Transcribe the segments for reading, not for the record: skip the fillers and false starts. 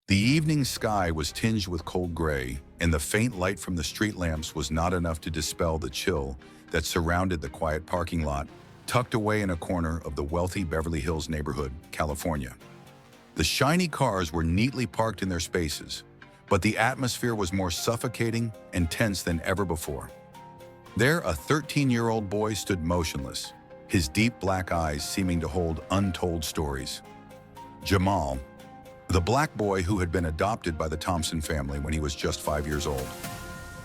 The evening sky was tinged with cold gray, and the faint light from the street lamps was not enough to dispel the chill that surrounded the quiet parking lot tucked away in a corner of the wealthy Beverly Hills neighborhood, California. The shiny cars were neatly parked in their spaces, but the atmosphere was more suffocating and tense than ever before. There, a 13-year-old boy stood motionless, his deep black eyes seeming to hold untold stories. Jamal, the black boy who had been adopted by the Thompson family when he was just 5 years old.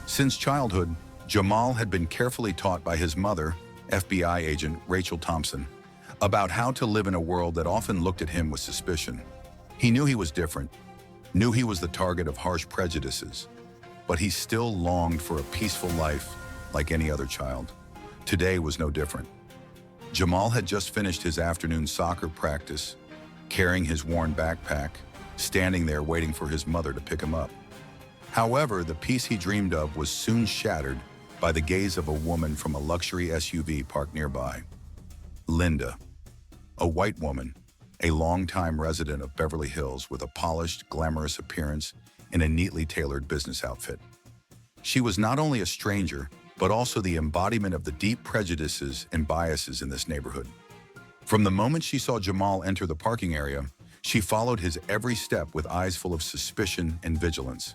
Since childhood, Jamal had been carefully taught by his mother, FBI agent Rachel Thompson, about how to live in a world that often looked at him with suspicion. He knew he was different, knew he was the target of harsh prejudices, but he still longed for a peaceful life like any other child. Today was no different. Jamal had just finished his afternoon soccer practice, carrying his worn backpack, standing there waiting for his mother to pick him up. However, the peace he dreamed of was soon shattered by the gaze of a woman from a luxury SUV parked nearby. Linda, a white woman, a longtime resident of Beverly Hills with a polished, glamorous appearance in a neatly tailored business outfit. She was not only a stranger, but also the embodiment of the deep prejudices and biases in this neighborhood. From the moment she saw Jamal enter the parking area, she followed his every step with eyes full of suspicion and vigilance.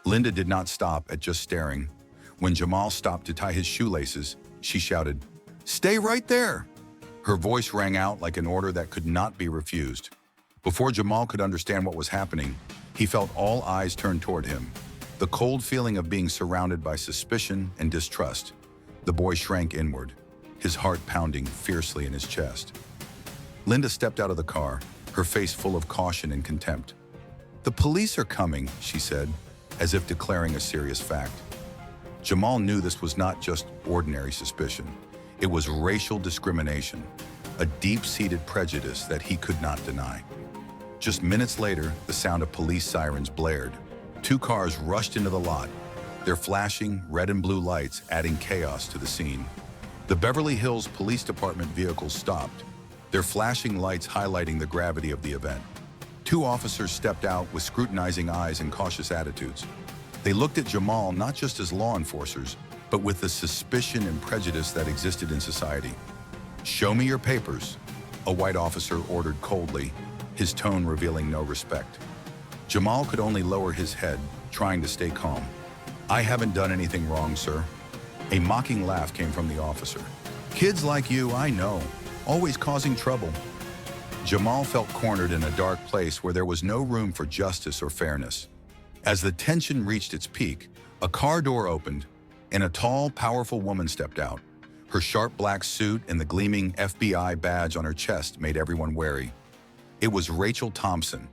Linda did not stop at just staring. When Jamal stopped to tie his shoelaces, she shouted, "Stay right there!" Her voice rang out like an order that could not be refused. Before Jamal could understand what was happening, he felt all eyes turned toward him. The cold feeling of being surrounded by suspicion and distrust. The boy shrank inward, his heart pounding fiercely in his chest. Linda stepped out of the car, her face full of caution and contempt. "The police are coming," she said, as if declaring a serious fact. Jamal knew this was not just ordinary suspicion. It was racial discrimination, a deep-seated prejudice that he could not deny. Just minutes later, the sound of police sirens blared. 2 cars rushed into the lot, their flashing red and blue lights adding chaos to the scene. The Beverly Hills Police Department vehicles stopped, their flashing lights highlighting the gravity of the event. 2 officers stepped out with scrutinizing eyes and cautious attitudes. They looked at Jamal not just as law enforcers, but with the suspicion and prejudice that existed in society. "Show me your papers," a white officer ordered coldly, his tone revealing no respect. Jamal could only lower his head, trying to stay calm. "I haven't done anything wrong, sir." A mocking laugh came from the officer. "Kids like you, I know, always causing trouble." Jamal felt cornered in a dark place where there was no room for justice or fairness. As the tension reached its peak, a car door opened, and a tall, powerful woman stepped out. Her sharp black suit and the gleaming FBI badge on her chest made everyone wary. It was Rachel Thompson,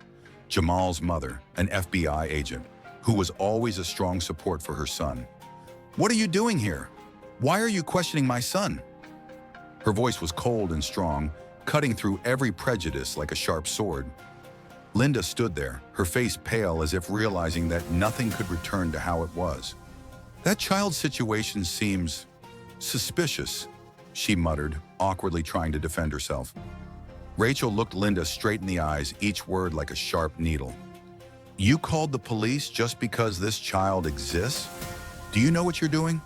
Jamal's mother, an FBI agent, who was always a strong support for her son. "What are you doing here? Why are you questioning my son?" Her voice was cold and strong, cutting through every prejudice like a sharp sword. Linda stood there, her face pale as if realizing that nothing could return to how it was. "That child's situation seems suspicious," she muttered, awkwardly trying to defend herself. Rachel looked Linda straight in the eyes, each word like a sharp needle. "You called the police just because this child exists? Do you know what you're doing?"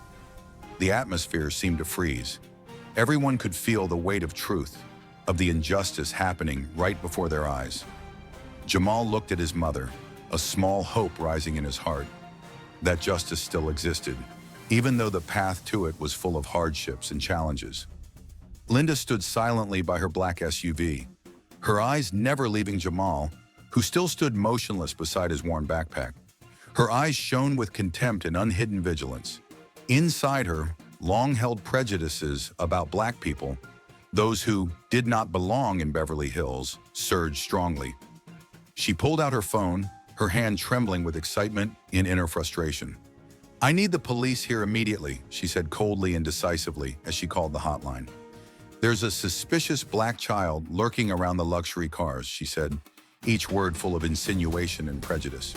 The atmosphere seemed to freeze. Everyone could feel the weight of truth, of the injustice happening right before their eyes. Jamal looked at his mother, a small hope rising in his heart. That justice still existed, even though the path to it was full of hardships and challenges. Linda stood silently by her black SUV, her eyes never leaving Jamal, who still stood motionless beside his worn backpack. Her eyes shone with contempt and unhidden vigilance. Inside her, long-held prejudices about black people, those who did not belong in Beverly Hills, surged strongly. She pulled out her phone, her hand trembling with excitement and inner frustration. "I need the police here immediately," she said coldly and decisively as she called the hotline. "There's a suspicious black child lurking around the luxury cars," she said, each word full of insinuation and prejudice.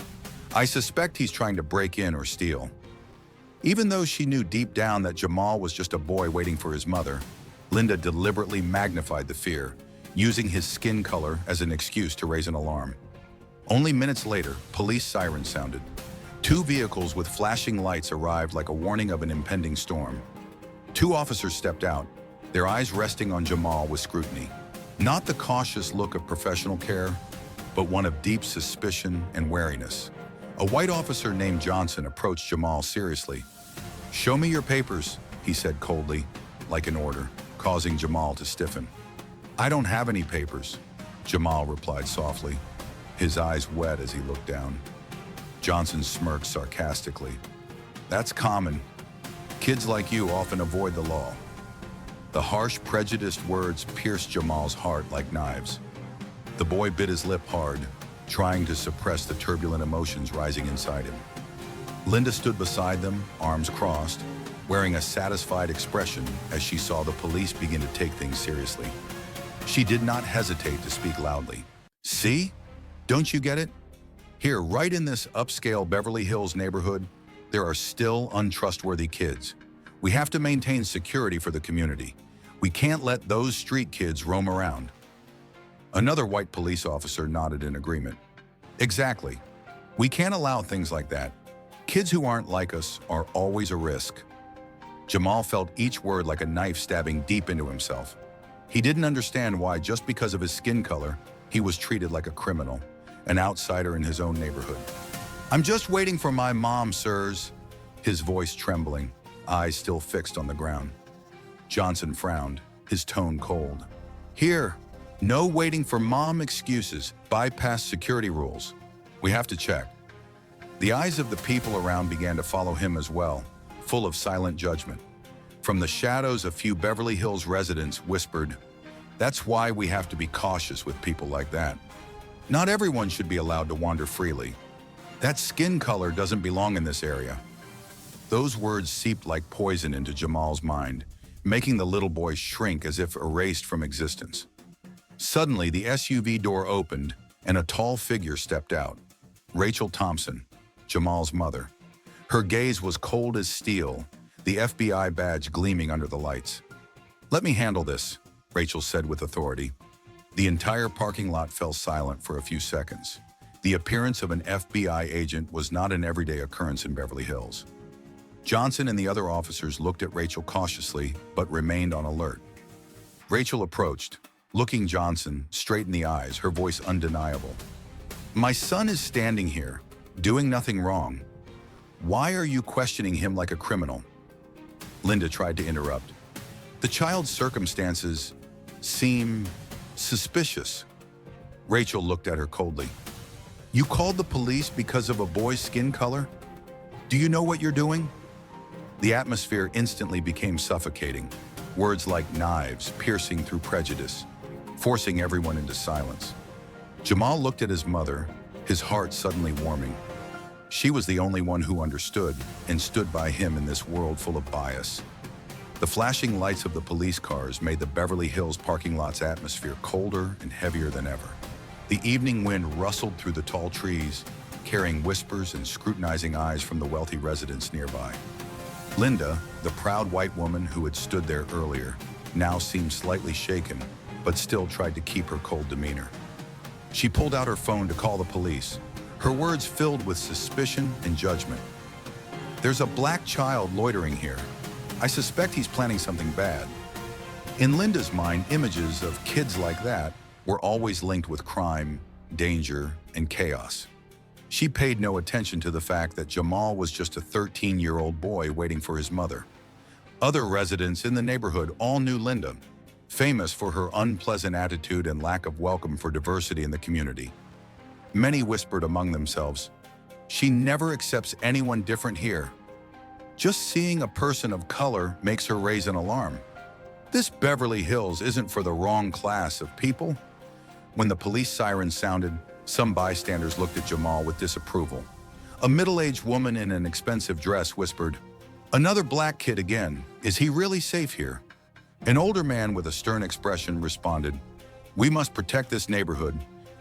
"I suspect he's trying to break in or steal." Even though she knew deep down that Jamal was just a boy waiting for his mother, Linda deliberately magnified the fear, using his skin color as an excuse to raise an alarm. Only minutes later, police sirens sounded. Two vehicles with flashing lights arrived like a warning of an impending storm. Two officers stepped out, their eyes resting on Jamal with scrutiny. Not the cautious look of professional care, but one of deep suspicion and wariness. A white officer named Johnson approached Jamal seriously. "Show me your papers," he said coldly, like an order, causing Jamal to stiffen. "I don't have any papers," Jamal replied softly, his eyes wet as he looked down. Johnson smirked sarcastically. "That's common. Kids like you often avoid the law." The harsh, prejudiced words pierced Jamal's heart like knives. The boy bit his lip hard, trying to suppress the turbulent emotions rising inside him. Linda stood beside them, arms crossed, wearing a satisfied expression as she saw the police begin to take things seriously. She did not hesitate to speak loudly. "See? Don't you get it? Here, right in this upscale Beverly Hills neighborhood, there are still untrustworthy kids. We have to maintain security for the community. We can't let those street kids roam around." Another white police officer nodded in agreement. "Exactly. We can't allow things like that. Kids who aren't like us are always a risk." Jamal felt each word like a knife stabbing deep into himself. He didn't understand why, just because of his skin color, he was treated like a criminal, an outsider in his own neighborhood. "I'm just waiting for my mom, sirs," his voice trembling, eyes still fixed on the ground. Johnson frowned, his tone cold. "Here, no waiting for mom excuses, bypass security rules. We have to check." The eyes of the people around began to follow him as well, full of silent judgment. From the shadows, a few Beverly Hills residents whispered, "That's why we have to be cautious with people like that. Not everyone should be allowed to wander freely. That skin color doesn't belong in this area." Those words seeped like poison into Jamal's mind, making the little boy shrink as if erased from existence. Suddenly, the SUV door opened and a tall figure stepped out. Rachel Thompson, Jamal's mother. Her gaze was cold as steel, the FBI badge gleaming under the lights. "Let me handle this," Rachel said with authority. The entire parking lot fell silent for a few seconds. The appearance of an FBI agent was not an everyday occurrence in Beverly Hills. Johnson and the other officers looked at Rachel cautiously, but remained on alert. Rachel approached, looking Johnson straight in the eyes, her voice undeniable. "My son is standing here, doing nothing wrong. Why are you questioning him like a criminal?" Linda tried to interrupt. "The child's circumstances seem suspicious." Rachel looked at her coldly. "You called the police because of a boy's skin color? Do you know what you're doing?" The atmosphere instantly became suffocating, words like knives piercing through prejudice, forcing everyone into silence. Jamal looked at his mother, his heart suddenly warming. She was the only one who understood and stood by him in this world full of bias. The flashing lights of the police cars made the Beverly Hills parking lot's atmosphere colder and heavier than ever. The evening wind rustled through the tall trees, carrying whispers and scrutinizing eyes from the wealthy residents nearby. Linda, the proud white woman who had stood there earlier, now seemed slightly shaken, but still tried to keep her cold demeanor. She pulled out her phone to call the police, her words filled with suspicion and judgment. "There's a black child loitering here. I suspect he's planning something bad." In Linda's mind, images of kids like that were always linked with crime, danger, and chaos. She paid no attention to the fact that Jamal was just a 13-year-old boy waiting for his mother. Other residents in the neighborhood all knew Linda, famous for her unpleasant attitude and lack of welcome for diversity in the community. Many whispered among themselves, "She never accepts anyone different here. Just seeing a person of color makes her raise an alarm. This Beverly Hills isn't for the wrong class of people." When the police sirens sounded, some bystanders looked at Jamal with disapproval. A middle-aged woman in an expensive dress whispered, "Another black kid again. Is he really safe here?" An older man with a stern expression responded, "We must protect this neighborhood.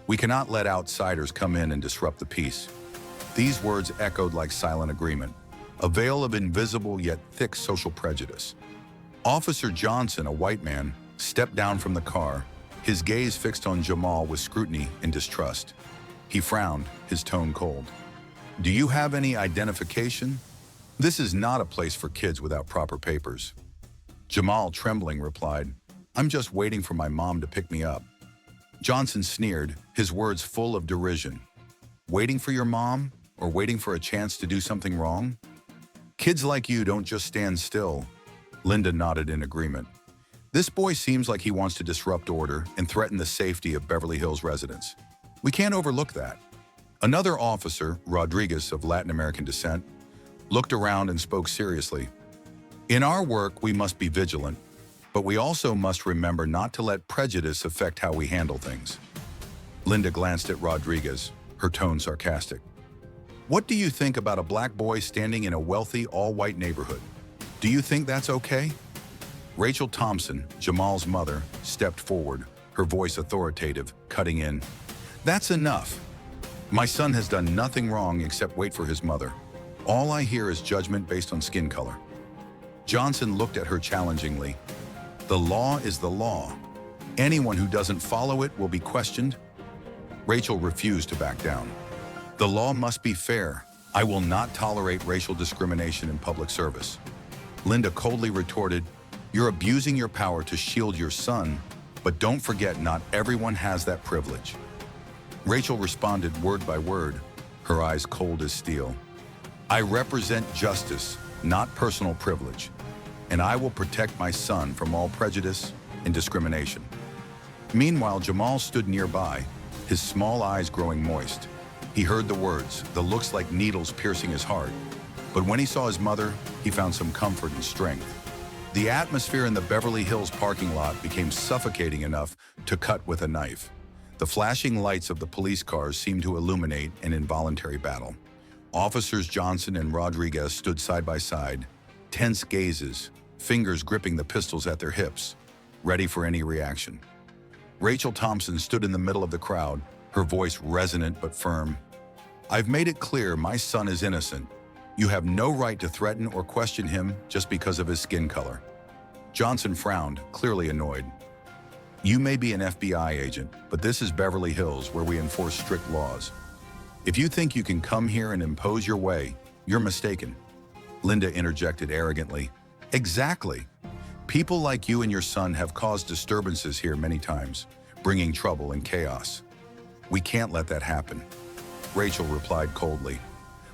We cannot let outsiders come in and disrupt the peace." These words echoed like silent agreement, a veil of invisible yet thick social prejudice. Officer Johnson, a white man, stepped down from the car, his gaze fixed on Jamal with scrutiny and distrust. He frowned, his tone cold. Do you have any identification? This is not a place for kids without proper papers. Jamal, trembling, replied, I'm just waiting for my mom to pick me up. Johnson sneered, his words full of derision. Waiting for your mom, or waiting for a chance to do something wrong? Kids like you don't just stand still. Linda nodded in agreement. This boy seems like he wants to disrupt order and threaten the safety of Beverly Hills residents. We can't overlook that. Another officer, Rodriguez of Latin American descent, looked around and spoke seriously. In our work, we must be vigilant, but we also must remember not to let prejudice affect how we handle things. Linda glanced at Rodriguez, her tone sarcastic. What do you think about a black boy standing in a wealthy, all-white neighborhood? Do you think that's okay? Rachel Thompson, Jamal's mother, stepped forward, her voice authoritative, cutting in. That's enough. My son has done nothing wrong except wait for his mother. All I hear is judgment based on skin color. Johnson looked at her challengingly. The law is the law. Anyone who doesn't follow it will be questioned. Rachel refused to back down. The law must be fair. I will not tolerate racial discrimination in public service. Linda coldly retorted, You're abusing your power to shield your son, but don't forget not everyone has that privilege. Rachel responded word by word, her eyes cold as steel. I represent justice, not personal privilege, and I will protect my son from all prejudice and discrimination. Meanwhile, Jamal stood nearby, his small eyes growing moist. He heard the words, the looks like needles piercing his heart. But when he saw his mother, he found some comfort and strength. The atmosphere in the Beverly Hills parking lot became suffocating enough to cut with a knife. The flashing lights of the police cars seemed to illuminate an involuntary battle. Officers Johnson and Rodriguez stood side by side, tense gazes, fingers gripping the pistols at their hips, ready for any reaction. Rachel Thompson stood in the middle of the crowd, her voice resonant but firm. I've made it clear my son is innocent. You have no right to threaten or question him just because of his skin color. Johnson frowned, clearly annoyed. You may be an FBI agent, but this is Beverly Hills where we enforce strict laws. If you think you can come here and impose your way, you're mistaken. Linda interjected arrogantly. Exactly. People like you and your son have caused disturbances here many times, bringing trouble and chaos. We can't let that happen. Rachel replied coldly.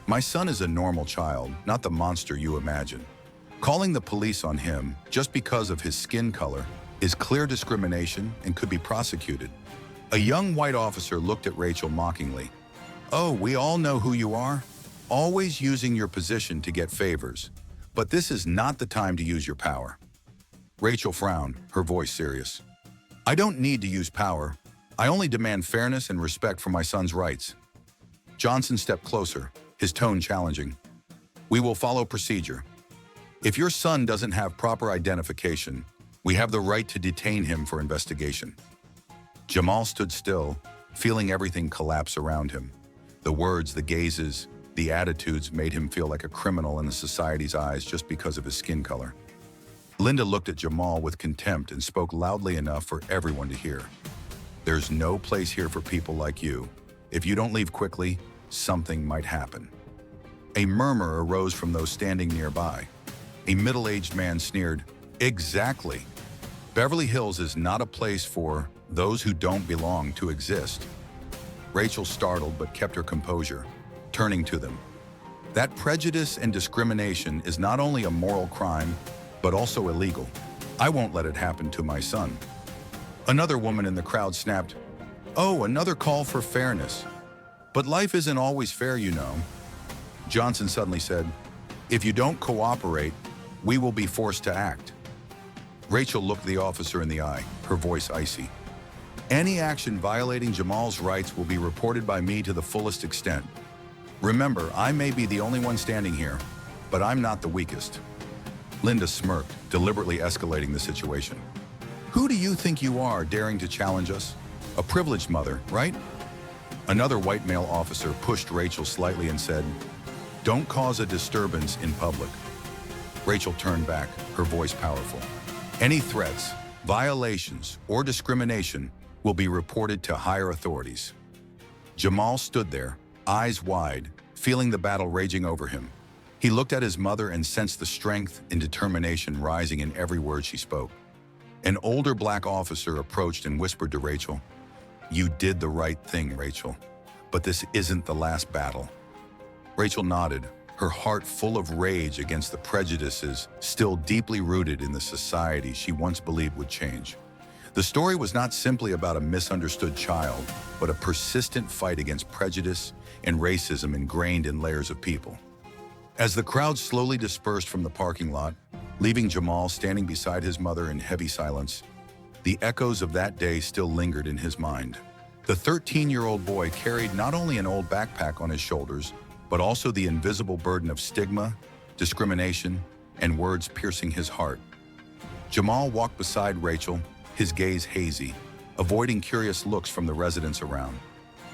My son is a normal child, not the monster you imagine. Calling the police on him just because of his skin color is clear discrimination and could be prosecuted. A young white officer looked at Rachel mockingly. Oh, we all know who you are, always using your position to get favors. But this is not the time to use your power. Rachel frowned, her voice serious. I don't need to use power. I only demand fairness and respect for my son's rights. Johnson stepped closer, his tone challenging. We will follow procedure. If your son doesn't have proper identification, we have the right to detain him for investigation. Jamal stood still, feeling everything collapse around him. The words, the gazes, the attitudes made him feel like a criminal in the society's eyes just because of his skin color. Linda looked at Jamal with contempt and spoke loudly enough for everyone to hear. There's no place here for people like you. If you don't leave quickly, something might happen. A murmur arose from those standing nearby. A middle-aged man sneered, Exactly. Beverly Hills is not a place for those who don't belong to exist. Rachel startled but kept her composure, turning to them. That prejudice and discrimination is not only a moral crime, but also illegal. I won't let it happen to my son. Another woman in the crowd snapped, Oh, another call for fairness. But life isn't always fair, you know. Johnson suddenly said, If you don't cooperate, we will be forced to act. Rachel looked the officer in the eye, her voice icy. Any action violating Jamal's rights will be reported by me to the fullest extent. Remember, I may be the only one standing here, but I'm not the weakest. Linda smirked, deliberately escalating the situation. Who do you think you are, daring to challenge us? A privileged mother, right? Another white male officer pushed Rachel slightly and said, Don't cause a disturbance in public. Rachel turned back, her voice powerful. Any threats, violations, or discrimination will be reported to higher authorities. Jamal stood there, eyes wide, feeling the battle raging over him. He looked at his mother and sensed the strength and determination rising in every word she spoke. An older black officer approached and whispered to Rachel, "You did the right thing, Rachel, but this isn't the last battle." Rachel nodded, her heart full of rage against the prejudices still deeply rooted in the society she once believed would change. The story was not simply about a misunderstood child, but a persistent fight against prejudice and racism ingrained in layers of people. As the crowd slowly dispersed from the parking lot, leaving Jamal standing beside his mother in heavy silence, the echoes of that day still lingered in his mind. The 13-year-old boy carried not only an old backpack on his shoulders, but also the invisible burden of stigma, discrimination, and words piercing his heart. Jamal walked beside Rachel, his gaze hazy, avoiding curious looks from the residents around.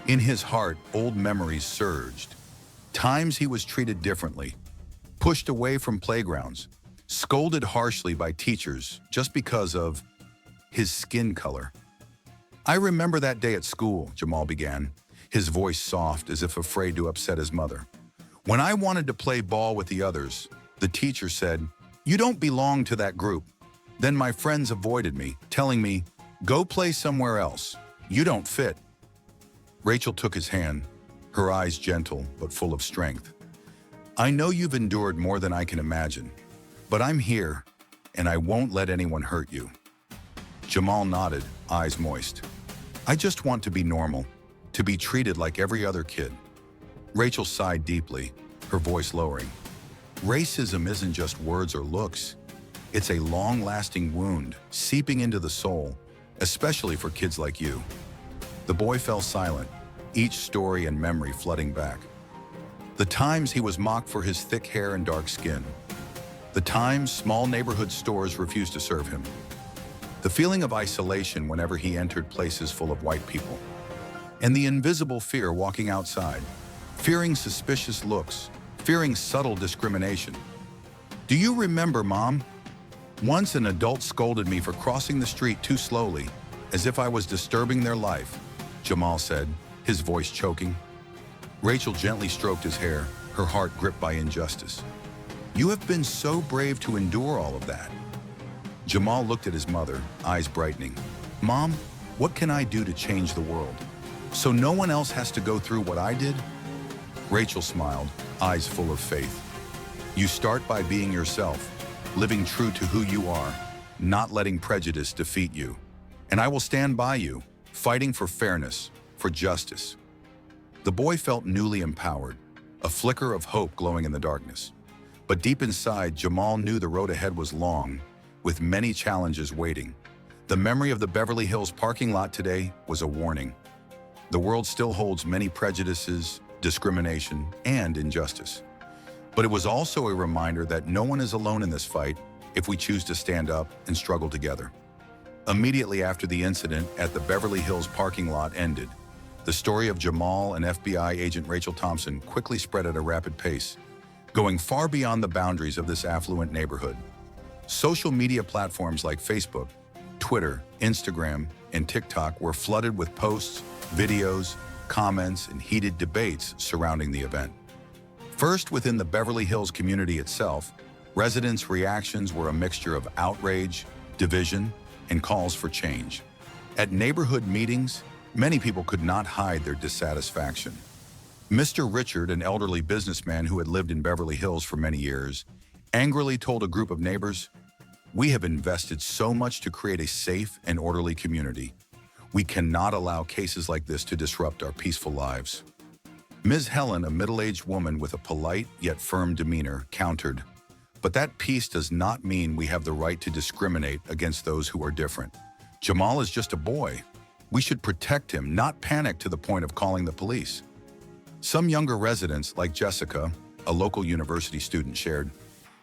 In his heart, old memories surged. Times he was treated differently, pushed away from playgrounds, scolded harshly by teachers just because of his skin color. "I remember that day at school," Jamal began, his voice soft as if afraid to upset his mother. "When I wanted to play ball with the others, the teacher said, 'You don't belong to that group.' Then my friends avoided me, telling me, 'Go play somewhere else. You don't fit.'" Rachel took his hand, her eyes gentle but full of strength. "I know you've endured more than I can imagine, but I'm here, and I won't let anyone hurt you." Jamal nodded, eyes moist. "I just want to be normal, to be treated like every other kid." Rachel sighed deeply, her voice lowering. "Racism isn't just words or looks. It's a long-lasting wound, seeping into the soul, especially for kids like you." The boy fell silent, each story and memory flooding back. The times he was mocked for his thick hair and dark skin. The times small neighborhood stores refused to serve him. The feeling of isolation whenever he entered places full of white people. And the invisible fear walking outside, fearing suspicious looks, fearing subtle discrimination. "Do you remember, Mom? Once an adult scolded me for crossing the street too slowly, as if I was disturbing their life," Jamal said, his voice choking. Rachel gently stroked his hair, her heart gripped by injustice. "You have been so brave to endure all of that." Jamal looked at his mother, eyes brightening. "Mom, what can I do to change the world, so no one else has to go through what I did?" Rachel smiled, eyes full of faith. "You start by being yourself, living true to who you are, not letting prejudice defeat you. And I will stand by you, fighting for fairness, for justice." The boy felt newly empowered, a flicker of hope glowing in the darkness. But deep inside, Jamal knew the road ahead was long, with many challenges waiting. The memory of the Beverly Hills parking lot today was a warning. The world still holds many prejudices, discrimination, and injustice. But it was also a reminder that no one is alone in this fight if we choose to stand up and struggle together. Immediately after the incident at the Beverly Hills parking lot ended, the story of Jamal and FBI agent Rachel Thompson quickly spread at a rapid pace, going far beyond the boundaries of this affluent neighborhood. Social media platforms like Facebook, Twitter, Instagram, and TikTok were flooded with posts, videos, comments, and heated debates surrounding the event. First, within the Beverly Hills community itself, residents' reactions were a mixture of outrage, division, and calls for change. At neighborhood meetings, many people could not hide their dissatisfaction. Mr. Richard, an elderly businessman who had lived in Beverly Hills for many years, angrily told a group of neighbors, "We have invested so much to create a safe and orderly community. We cannot allow cases like this to disrupt our peaceful lives." Ms. Helen, a middle-aged woman with a polite yet firm demeanor, countered, "But that peace does not mean we have the right to discriminate against those who are different. Jamal is just a boy. We should protect him, not panic to the point of calling the police." Some younger residents, like Jessica, a local university student, shared,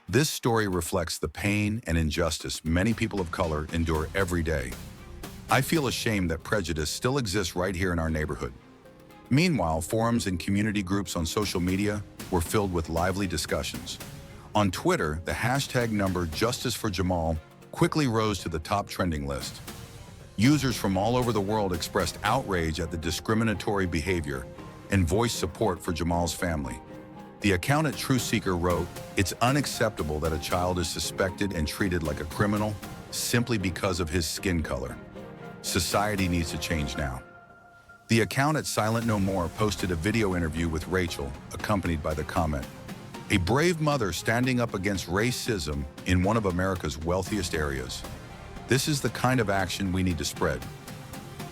"This story reflects the pain and injustice many people of color endure every day. I feel ashamed that prejudice still exists right here in our neighborhood." Meanwhile, forums and community groups on social media were filled with lively discussions. On Twitter, the hashtag number Justice for Jamal quickly rose to the top trending list. Users from all over the world expressed outrage at the discriminatory behavior and voiced support for Jamal's family. The account at TruthSeeker wrote, "It's unacceptable that a child is suspected and treated like a criminal simply because of his skin color. Society needs to change now." The account at Silent No More posted a video interview with Rachel, accompanied by the comment, "A brave mother standing up against racism in one of America's wealthiest areas. This is the kind of action we need to spread."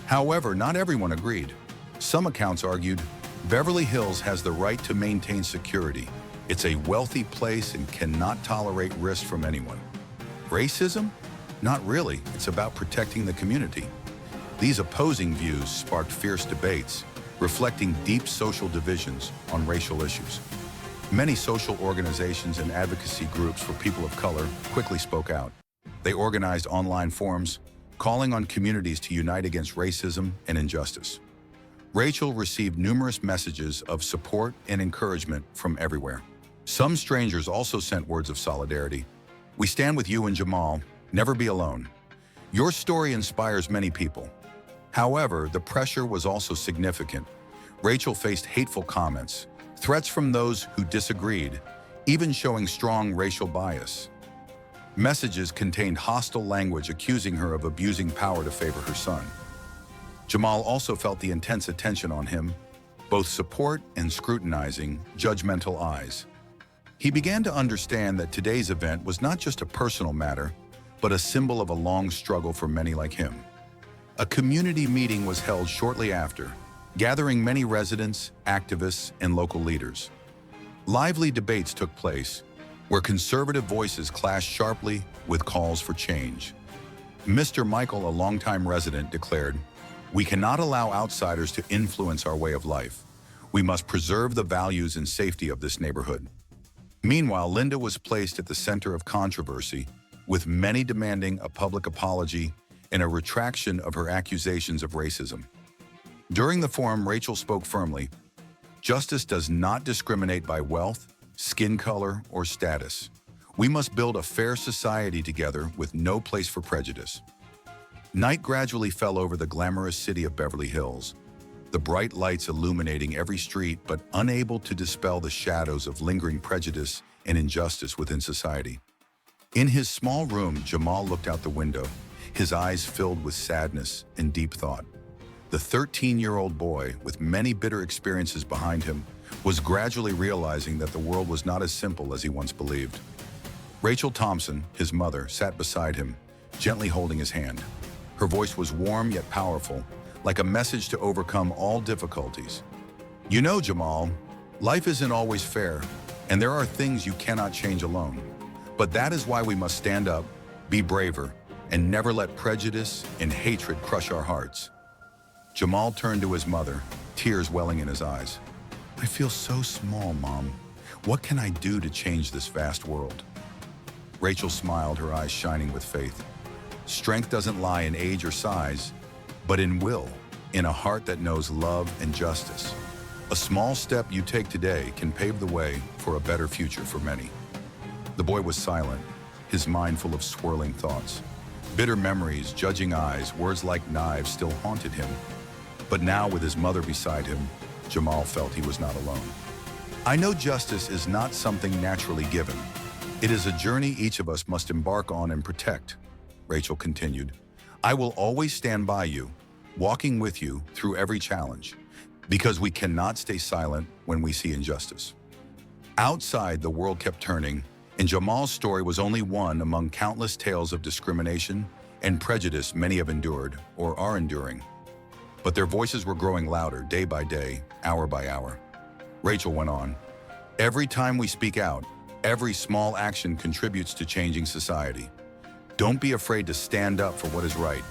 However, not everyone agreed. Some accounts argued, Beverly Hills has the right to maintain security. It's a wealthy place and cannot tolerate risk from anyone. Racism? Not really. It's about protecting the community. These opposing views sparked fierce debates, reflecting deep social divisions on racial issues. Many social organizations and advocacy groups for people of color quickly spoke out. They organized online forums, calling on communities to unite against racism and injustice. Rachel received numerous messages of support and encouragement from everywhere. Some strangers also sent words of solidarity. "We stand with you and Jamal. Never be alone." Your story inspires many people. However, the pressure was also significant. Rachel faced hateful comments, threats from those who disagreed, even showing strong racial bias. Messages contained hostile language accusing her of abusing power to favor her son. Jamal also felt the intense attention on him, both support and scrutinizing, judgmental eyes. He began to understand that today's event was not just a personal matter, but a symbol of a long struggle for many like him. A community meeting was held shortly after, gathering many residents, activists, and local leaders. Lively debates took place, where conservative voices clashed sharply with calls for change. Mr. Michael, a longtime resident, declared, "We cannot allow outsiders to influence our way of life. We must preserve the values and safety of this neighborhood." Meanwhile, Linda was placed at the center of controversy, with many demanding a public apology and a retraction of her accusations of racism. During the forum, Rachel spoke firmly, "Justice does not discriminate by wealth, skin color, or status. We must build a fair society together with no place for prejudice." Night gradually fell over the glamorous city of Beverly Hills, the bright lights illuminating every street but unable to dispel the shadows of lingering prejudice and injustice within society. In his small room, Jamal looked out the window, his eyes filled with sadness and deep thought. The 13-year-old boy, with many bitter experiences behind him, was gradually realizing that the world was not as simple as he once believed. Rachel Thompson, his mother, sat beside him, gently holding his hand. Her voice was warm yet powerful, like a message to overcome all difficulties. "You know, Jamal, life isn't always fair, and there are things you cannot change alone. But that is why we must stand up, be braver, and never let prejudice and hatred crush our hearts." Jamal turned to his mother, tears welling in his eyes. "I feel so small, Mom. What can I do to change this vast world?" Rachel smiled, her eyes shining with faith. Strength doesn't lie in age or size, but in will, in a heart that knows love and justice. A small step you take today can pave the way for a better future for many. The boy was silent, his mind full of swirling thoughts. Bitter memories, judging eyes, words like knives still haunted him. But now, with his mother beside him, Jamal felt he was not alone. "I know justice is not something naturally given. It is a journey each of us must embark on and protect," Rachel continued. "I will always stand by you, walking with you through every challenge, because we cannot stay silent when we see injustice." Outside, the world kept turning, and Jamal's story was only one among countless tales of discrimination and prejudice many have endured or are enduring. But their voices were growing louder day by day, hour by hour. Rachel went on, "Every time we speak out, every small action contributes to changing society. Don't be afraid to stand up for what is right.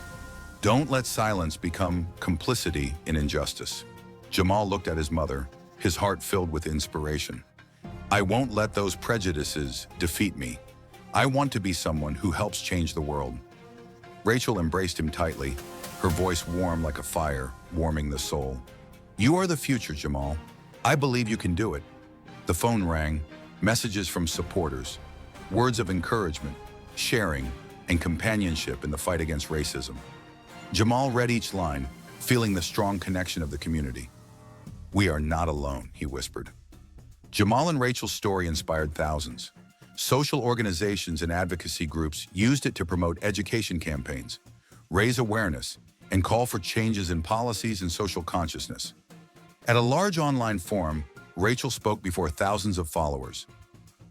Don't let silence become complicity in injustice." Jamal looked at his mother, his heart filled with inspiration. "I won't let those prejudices defeat me. I want to be someone who helps change the world." Rachel embraced him tightly, her voice warm like a fire, warming the soul. "You are the future, Jamal. I believe you can do it." The phone rang, messages from supporters, words of encouragement, sharing, and companionship in the fight against racism. Jamal read each line, feeling the strong connection of the community. "We are not alone," he whispered. Jamal and Rachel's story inspired thousands. Social organizations and advocacy groups used it to promote education campaigns, raise awareness, and call for changes in policies and social consciousness. At a large online forum, Rachel spoke before thousands of followers.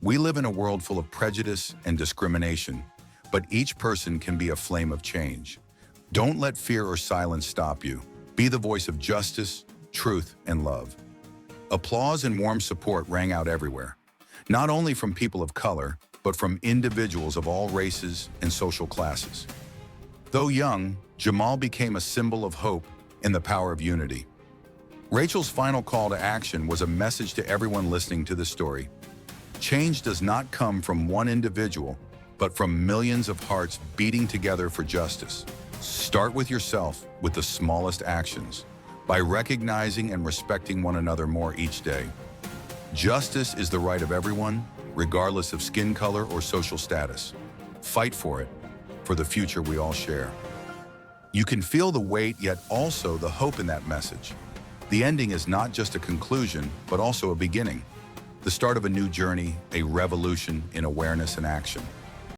"We live in a world full of prejudice and discrimination, but each person can be a flame of change. Don't let fear or silence stop you. Be the voice of justice, truth, and love." Applause and warm support rang out everywhere, not only from people of color, but from individuals of all races and social classes. Though young, Jamal became a symbol of hope and the power of unity. Rachel's final call to action was a message to everyone listening to the story. Change does not come from one individual, but from millions of hearts beating together for justice. Start with yourself with the smallest actions, by recognizing and respecting one another more each day. Justice is the right of everyone, regardless of skin color or social status. Fight for it, for the future we all share. You can feel the weight, yet also the hope in that message. The ending is not just a conclusion, but also a beginning. The start of a new journey, a revolution in awareness and action.